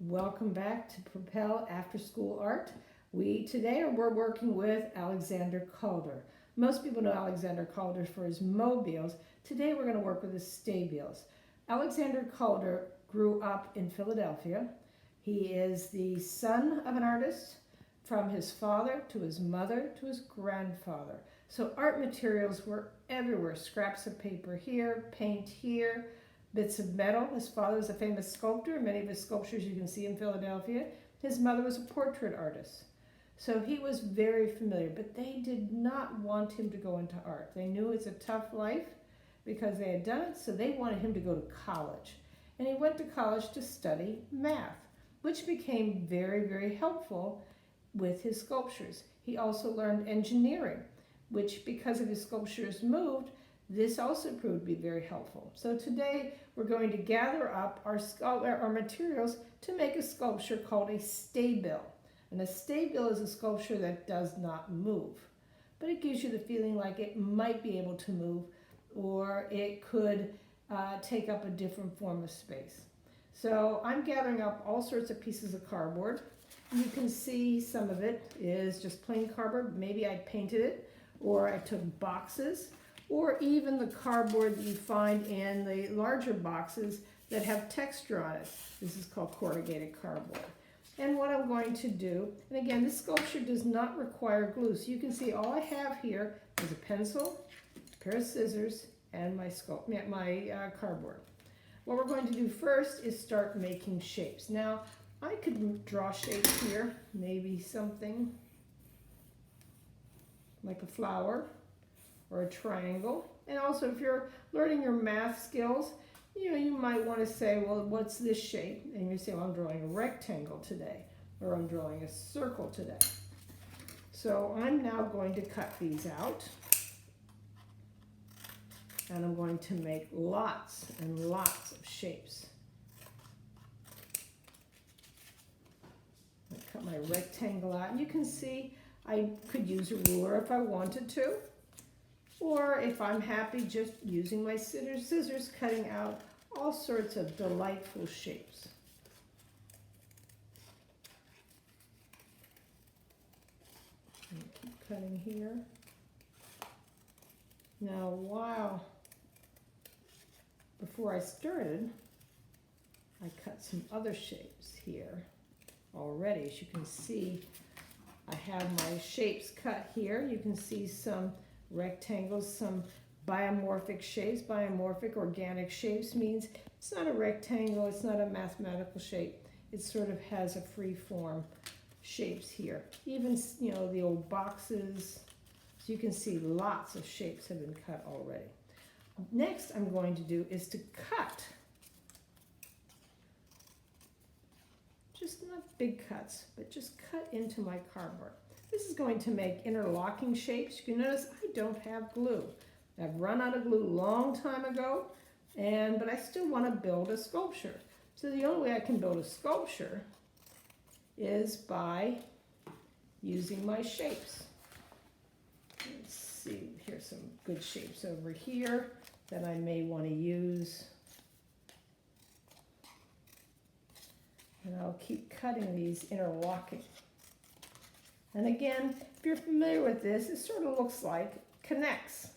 Welcome back to Propel After School Art. We're working with Alexander Calder. Most people know Alexander Calder for his mobiles. Today we're going to work with his stabiles. Alexander Calder grew up in Philadelphia. He is the son of an artist, from his father to his mother to his grandfather. So art materials were everywhere. Scraps of paper here, paint here, bits of metal. His father was a famous sculptor. Many of his sculptures you can see in Philadelphia. His mother was a portrait artist. So he was very familiar, but they did not want him to go into art. They knew it's a tough life because they had done it, so they wanted him to go to college. And he went to college to study math, which became very, very helpful with his sculptures. He also learned engineering, which because of his sculptures moved, this also proved to be very helpful. So today we're going to gather up our materials to make a sculpture called a stabile. And a stabile is a sculpture that does not move, but it gives you the feeling like it might be able to move, or it could take up a different form of space. So I'm gathering up all sorts of pieces of cardboard. You can see some of it is just plain cardboard. Maybe I painted it, or I took boxes, or even the cardboard that you find in the larger boxes that have texture on it. This is called corrugated cardboard. And what I'm going to do, and again, this sculpture does not require glue, so you can see all I have here is a pencil, a pair of scissors, and my cardboard. What we're going to do first is start making shapes. Now, I could draw shapes here, maybe something like a flower, or a triangle. And also if you're learning your math skills, you might want to say, well, what's this shape? And you say, well, I'm drawing a rectangle today, or I'm drawing a circle today. So I'm now going to cut these out, and I'm going to make lots and lots of shapes. I cut my rectangle out, and you can see I could use a ruler if I wanted to. Or if I'm happy just using my scissors, cutting out all sorts of delightful shapes. And keep cutting here. Now, before I started, I cut some other shapes here already. As you can see, I have my shapes cut here. You can see some rectangles, some biomorphic shapes. Biomorphic organic shapes means it's not a rectangle, it's not a mathematical shape. It sort of has a free form shapes here. Even, the old boxes. So you can see lots of shapes have been cut already. Next I'm going to do is to cut. Just not big cuts, but just cut into my cardboard. This is going to make interlocking shapes. You can notice I don't have glue. I've run out of glue a long time ago, but I still want to build a sculpture. So the only way I can build a sculpture is by using my shapes. Let's see, here's some good shapes over here that I may want to use. And I'll keep cutting these interlocking. And again, if you're familiar with this, it sort of looks like connects.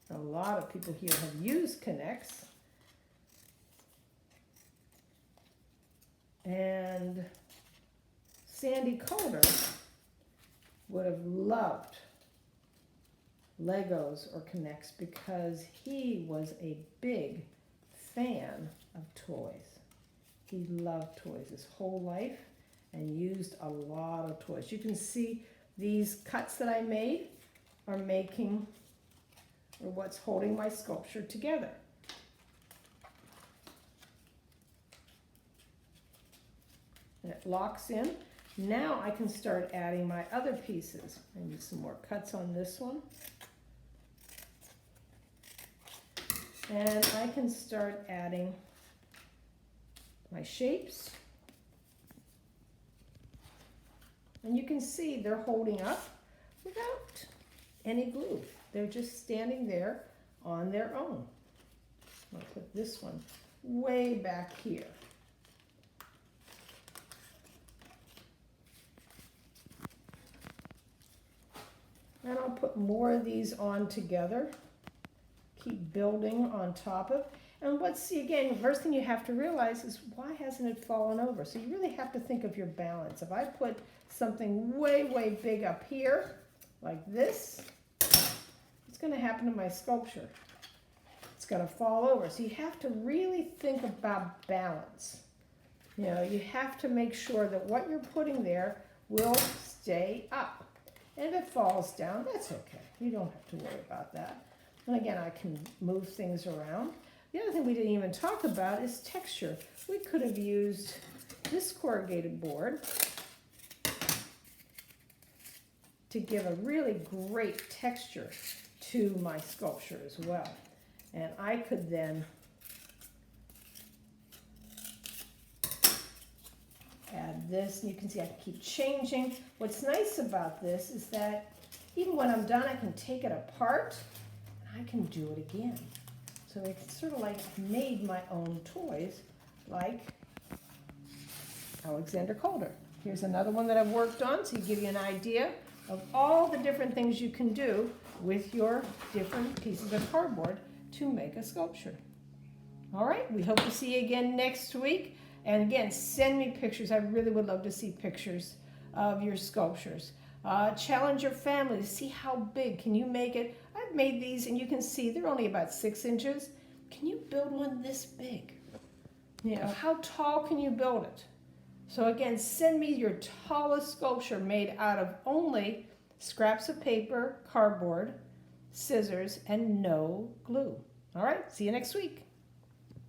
A lot of people here have used connects. And Sandy Calder would have loved Legos or connects because he was a big fan of toys. He loved toys his whole life and used a lot of toys. You can see these cuts that I made are what's holding my sculpture together. And it locks in. Now I can start adding my other pieces. I need some more cuts on this one. And I can start adding my shapes. And you can see they're holding up without any glue. They're just standing there on their own. I'll put this one way back here. And I'll put more of these on together. Keep building on top of. And again, the first thing you have to realize is why hasn't it fallen over? So you really have to think of your balance. If I put something way, way big up here, like this, what's going to happen to my sculpture? It's going to fall over. So you have to really think about balance. You know, you have to make sure that what you're putting there will stay up. And if it falls down, that's okay. You don't have to worry about that. And again, I can move things around. The other thing we didn't even talk about is texture. We could have used this corrugated board to give a really great texture to my sculpture as well. And I could then add this, and you can see I can keep changing. What's nice about this is that even when I'm done, I can take it apart and I can do it again. So it's sort of like I've made my own toys, like Alexander Calder. Here's another one that I've worked on, so you give you an idea of all the different things you can do with your different pieces of cardboard to make a sculpture. All right, we hope to see you again next week. And again, send me pictures. I really would love to see pictures of your sculptures. Challenge your family to see how big can you make it. I've made these, and you can see they're only about 6 inches. Can you build one this big? You know, how tall can you build it? So again, send me your tallest sculpture made out of only scraps of paper, cardboard, scissors, and no glue. All right, see you next week.